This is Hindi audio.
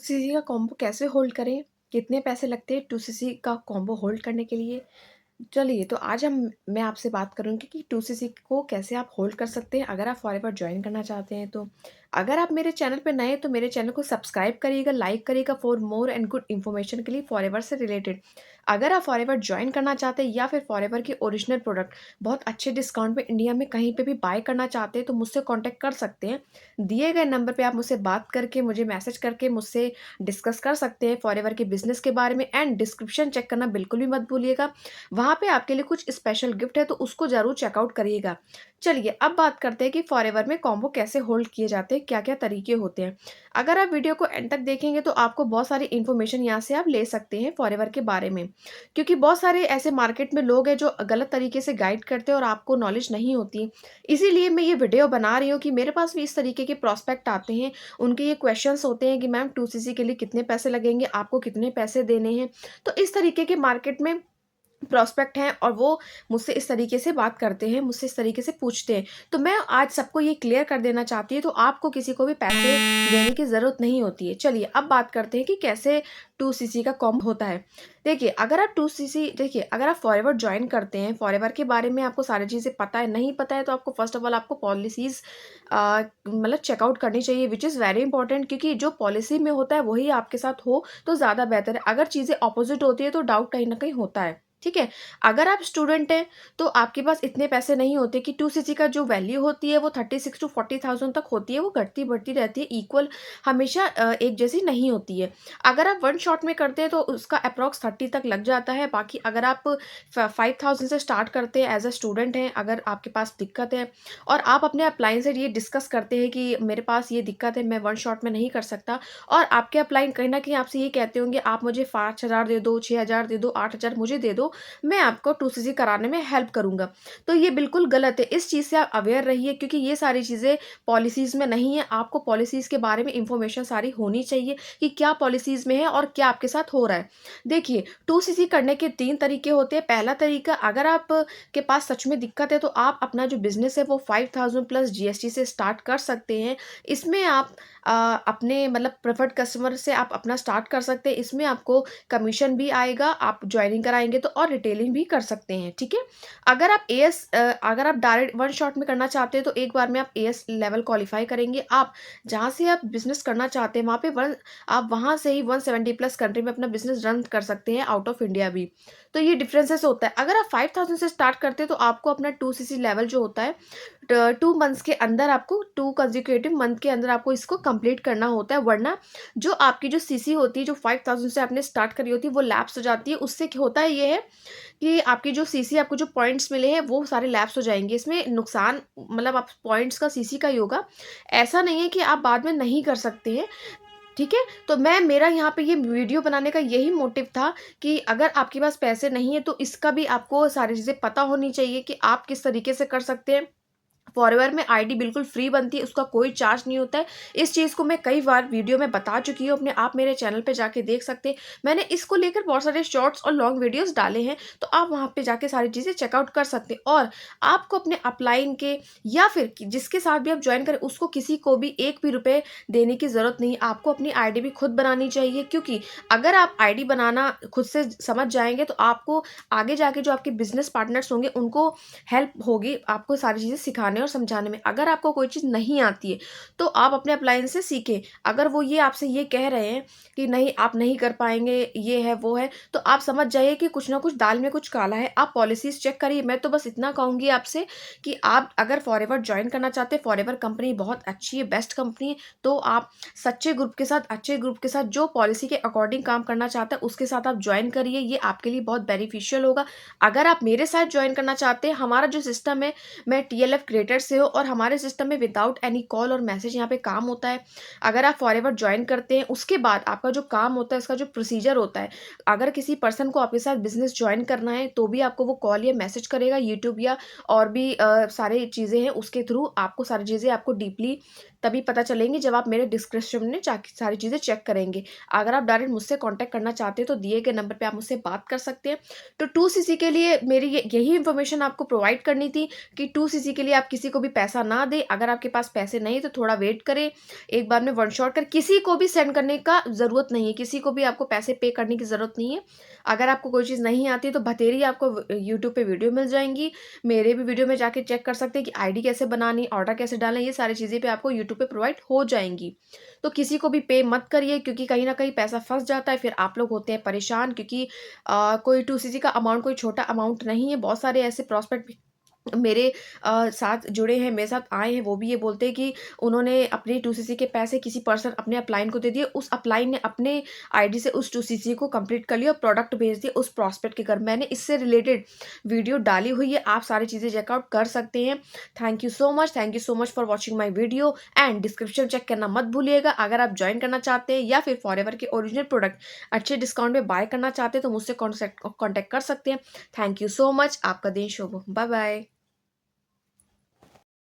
सीसी का कॉम्बो कैसे होल्ड करें? कितने पैसे लगते हैं 2 सीसी का कॉम्बो होल्ड करने के लिए? चलिए, तो आज मैं आपसे बात करूँगी कि 2 सीसी को कैसे आप होल्ड कर सकते हैं अगर आप फॉरएवर जॉइन करना चाहते हैं तो। अगर आप मेरे चैनल पे नए हैं तो मेरे चैनल को सब्सक्राइब करिएगा, लाइक करिएगा for more and good information के लिए फॉरएवर से रिलेटेड। अगर आप फॉरएवर जॉइन करना चाहते हैं या फिर फॉरएवर के ओरिजिनल प्रोडक्ट बहुत अच्छे डिस्काउंट में इंडिया में कहीं पे भी बाय करना चाहते हैं तो मुझसे कॉन्टैक्ट कर सकते हैं। दिए गए नंबर पे आप मुझसे बात करके, मुझे मैसेज करके मुझसे डिस्कस कर सकते हैं फॉरएवर के बिज़नेस के बारे में एंड डिस्क्रिप्शन चेक करना बिल्कुल भी मत भूलिएगा। वहाँ पे आपके लिए कुछ स्पेशल गिफ्ट है तो उसको ज़रूर चेकआउट करिएगा। चलिए अब बात करते हैं कि फॉरएवर में कॉम्बो कैसे होल्ड किए जाते हैं, क्या-क्या तरीके होते हैं। अगर आप वीडियो को एंड तक देखेंगे तो आपको बहुत सारी इन्फॉर्मेशन यहाँ से आप ले सकते हैं फॉरएवर के बारे में। क्योंकि बहुत सारे ऐसे मार्केट में लोग हैं जो गलत तरीके से गाइड करते हैं और आपको नॉलेज नहीं होती। इसीलिए मैं ये वीडियो बना रही हूँ कि मेरे पास भी इस तरीके के प्रॉस्पेक्ट आते हैं, उनके ये क्वेश्चन्स होते हैं कि मैम 2 सीसी के लिए कितने पैसे लगेंगे, आपको कितने पैसे देने हैं। तो इस तरीके के मार्केट में प्रॉस्पेक्ट हैं और वो मुझसे इस तरीके से बात करते हैं, मुझसे इस तरीके से पूछते हैं। तो मैं आज सबको ये क्लियर कर देना चाहती हूँ, तो आपको किसी को भी पैसे देने की ज़रूरत नहीं होती है। चलिए अब बात करते हैं कि कैसे 2 सीसी का कॉम्बो होता है। देखिए, अगर आप फॉरएवर जॉइन करते हैं, फॉरएवर के बारे में आपको सारी चीज़ें पता है, नहीं पता है तो आपको फर्स्ट ऑफ ऑल आपको पॉलिसीज़ मतलब चेकआउट करनी चाहिए व्हिच इज़ वेरी इंपॉर्टेंट, क्योंकि जो पॉलिसी में होता है वही आपके साथ हो तो ज़्यादा बेहतर है। अगर चीज़ें अपोज़िट होती है तो डाउट कहीं न कहीं होता है। ठीक है? अगर आप स्टूडेंट हैं, तो आपके पास इतने पैसे नहीं होते कि 2 सीसी का जो वैल्यू होती है वो 36 टू 40,000 तक होती है, वो घटती-बढ़ती रहती है, इक्वल हमेशा एक जैसी नहीं होती है। अगर आप वन शॉट में करते हैं तो उसका अप्रॉक्स 30 तक लग जाता है, बाकी अगर आप 5,000 से स्टार्ट करते हैं एज़ अ स्टूडेंट हैं, अगर आपके पास दिक्कत है और आप अपने अपलाइन से ये डिस्कस करते हैं कि मेरे पास ये दिक्कत है, मैं वन शॉट में नहीं कर सकता, और आपके अपलाइन कहीं न कहीं आपसे ये कहते होंगे आप मुझे 5,000 दे दो, 6,000 दे दो, 8,000 मुझे दे दो, मैं आपको 2 सीसी कराने में हेल्प करूँगा। तो ये बिल्कुल गलत है, इस चीज़ से आप अवेयर रहिए, क्योंकि ये सारी चीज़ें पॉलिसीज़ में नहीं है। आपको पॉलिसीज़ के बारे में इन्फॉर्मेशन सारी होनी चाहिए कि क्या पॉलिसीज़ में है और क्या आपके साथ हो रहा है। देखिए, 2 सीसी करने के 3 तरीके होते हैं। पहला तरीका, अगर आप के पास सच में दिक्कत है तो आप अपना जो बिज़नेस है वो 5,000 प्लस जीएसटी से स्टार्ट कर सकते हैं। इसमें आप अपने मतलब प्रेफर्ड कस्टमर से आप अपना स्टार्ट कर सकते हैं। इसमें आपको कमीशन भी आएगा, आप जॉइनिंग कराएँगे तो, और रिटेलिंग भी कर सकते हैं, ठीक है? अगर आप डायरेक्ट वन शॉट में करना चाहते हैं तो एक बार में आप एएस लेवल क्वालीफाई करेंगे। आप जहाँ से आप बिज़नेस करना चाहते हैं आप वहाँ से ही 170 प्लस कंट्री में अपना बिज़नेस रन कर सकते हैं, आउट ऑफ इंडिया भी। तो ये डिफरेंसेस होता है। अगर आप 5,000 से स्टार्ट करते हैं तो आपको अपना 2 सीसी लेवल जो होता है 2 मंथ्स के अंदर, आपको 2 कंसेक्यूटिव मंथ के अंदर आपको इसको कंप्लीट करना होता है, वरना जो आपकी जो सीसी होती है, जो 5,000 से आपने स्टार्ट करी होती है, वो लैप्स हो जाती है। उससे क्या होता है ये है कि आपकी जो सीसी, आपको जो पॉइंट्स मिले हैं वो सारे लैप्स हो जाएँगे। इसमें नुकसान मतलब आप पॉइंट्स का सीसी का ही होगा। ऐसा नहीं है कि आप बाद में नहीं कर सकते हैं, ठीक है? तो मेरा यहाँ पे ये वीडियो बनाने का यही मोटिव था कि अगर आपके पास पैसे नहीं है तो इसका भी आपको सारी चीज़ें पता होनी चाहिए कि आप किस तरीके से कर सकते हैं। फॉरएवर में आईडी बिल्कुल फ्री बनती है, उसका कोई चार्ज नहीं होता है। इस चीज़ को मैं कई बार वीडियो में बता चुकी हूँ, अपने आप मेरे चैनल पे जाके देख सकते हैं। मैंने इसको लेकर बहुत सारे शॉर्ट्स और लॉन्ग वीडियोज़ डाले हैं, तो आप वहाँ पे जाके सारी चीज़ें चेकआउट कर सकते हैं। और आपको अपने अपलाइन के या फिर कि जिसके साथ भी आप जॉइन करें, उसको किसी को भी 1 भी रुपए देने की ज़रूरत नहीं है। आपको अपनी आईडी भी खुद बनानी चाहिए, क्योंकि अगर आप आईडी बनाना खुद से समझ जाएँगे तो आपको आगे जाके जो आपके बिज़नेस पार्टनर्स होंगे उनको हेल्प होगी आपको सारी चीज़ें सिखाने और समझाने में। अगर आपको कोई चीज़ नहीं आती है, तो आप अपने अपलायंस से सीखें। अगर वो ये आपसे ये कह रहे हैं कि नहीं आप नहीं कर पाएँगे, ये है, वो है, तो आप समझ जाइए कि कुछ ना कुछ दाल में कुछ काला है। आप पॉलिसीज़ चेक करिए। मैं तो बस इतना कहूँगी आपसे कि आप अगर फॉरएवर जॉइन करना चाहते हैं, फॉरएवर कंपनी बहुत अच्छी है, बेस्ट कंपनी है, तो आप सच्चे ग्रुप के साथ, अच्छे ग्रुप के साथ, जो पॉलिसी के अकॉर्डिंग काम करना चाहता है, उसके साथ आप जॉइन करिए। ये आपके लिए बहुत बेनिफिशियल होगा। अगर आप मेरे साथ जॉइन करना चाहते हैं, हमारा जो सिस्टम है, मैं टीएलएफ क्रिएटर से हूँ और हमारे सिस्टम में विदाउट एनी कॉल और मैसेज यहाँ पे काम होता है। अगर आप फॉरएवर जॉइन करते हैं, उसके बाद आपका जो काम होता है, इसका जो प्रोसीजर होता है, अगर किसी पर्सन को आपके साथ बिज़नेस जॉइन करना है, तो भी आपको वो कॉल या मैसेज करेगा यूट्यूब या और भी सारी चीज़ें हैं, उसके थ्रू आपको सारी चीज़ें आपको डीपली तभी पता चलेंगी जब आप मेरे डिस्क्रिप्शन में जाके सारी चीज़ें चेक करेंगे। अगर आप डायरेक्ट मुझसे कॉन्टैक्ट करना चाहते हैं तो दिए गए नंबर पे आप मुझसे बात कर सकते हैं। तो 2 सीसी के लिए मेरी यही इन्फॉर्मेशन आपको प्रोवाइड करनी थी कि 2 सीसी के लिए आप किसी को भी पैसा ना दें। अगर आपके पास पैसे नहीं तो थोड़ा वेट करें। एक बार में वन शॉट कर किसी को भी सेंड करने का ज़रूरत नहीं है, किसी को भी आपको पैसे पे करने की ज़रूरत नहीं है। अगर आपको कोई चीज़ नहीं आती तो बतेरी आपको यूट्यूब पे वीडियो मिल जाएँगी। मेरे भी वीडियो में जाके चेक कर सकते हैं कि आईडी कैसे बनानी, ऑर्डर कैसे डालना, ये सारी चीज़ें पे आपको यूट्यूब पे प्रोवाइड हो जाएँगी। तो किसी को भी पे मत करिए क्योंकि कहीं न कहीं पैसा फँस जाता है, फिर आप लोग होते हैं परेशान क्योंकि कोई 2 सीसी का अमाउंट कोई छोटा अमाउंट नहीं है। बहुत सारे ऐसे प्रॉस्पेक्ट मेरे साथ जुड़े हैं, मेरे साथ आए हैं, वो भी ये बोलते हैं कि उन्होंने अपने 2 सीसी के पैसे किसी पर्सन अपने अपलाइन को दे दिए, उस अपलाइन ने अपने आईडी से उस 2 सीसी को कंप्लीट कर लिया और प्रोडक्ट भेज दिया उस प्रॉस्पेक्ट के घर। मैंने इससे रिलेटेड वीडियो डाली हुई है, आप सारी चीज़ें चेकआउट कर सकते हैं। Thank you so much for watching my video and description check करना मत भूलिएगा। अगर आप जॉइन करना चाहते हैं या फिर फॉरएवर के ओरिजिनल प्रोडक्ट अच्छे डिस्काउंट में बाय करना चाहते हैं तो मुझसे कॉन्टैक्ट कर सकते हैं। Thank you so much. आपका दिन शुभ हो। Bye bye.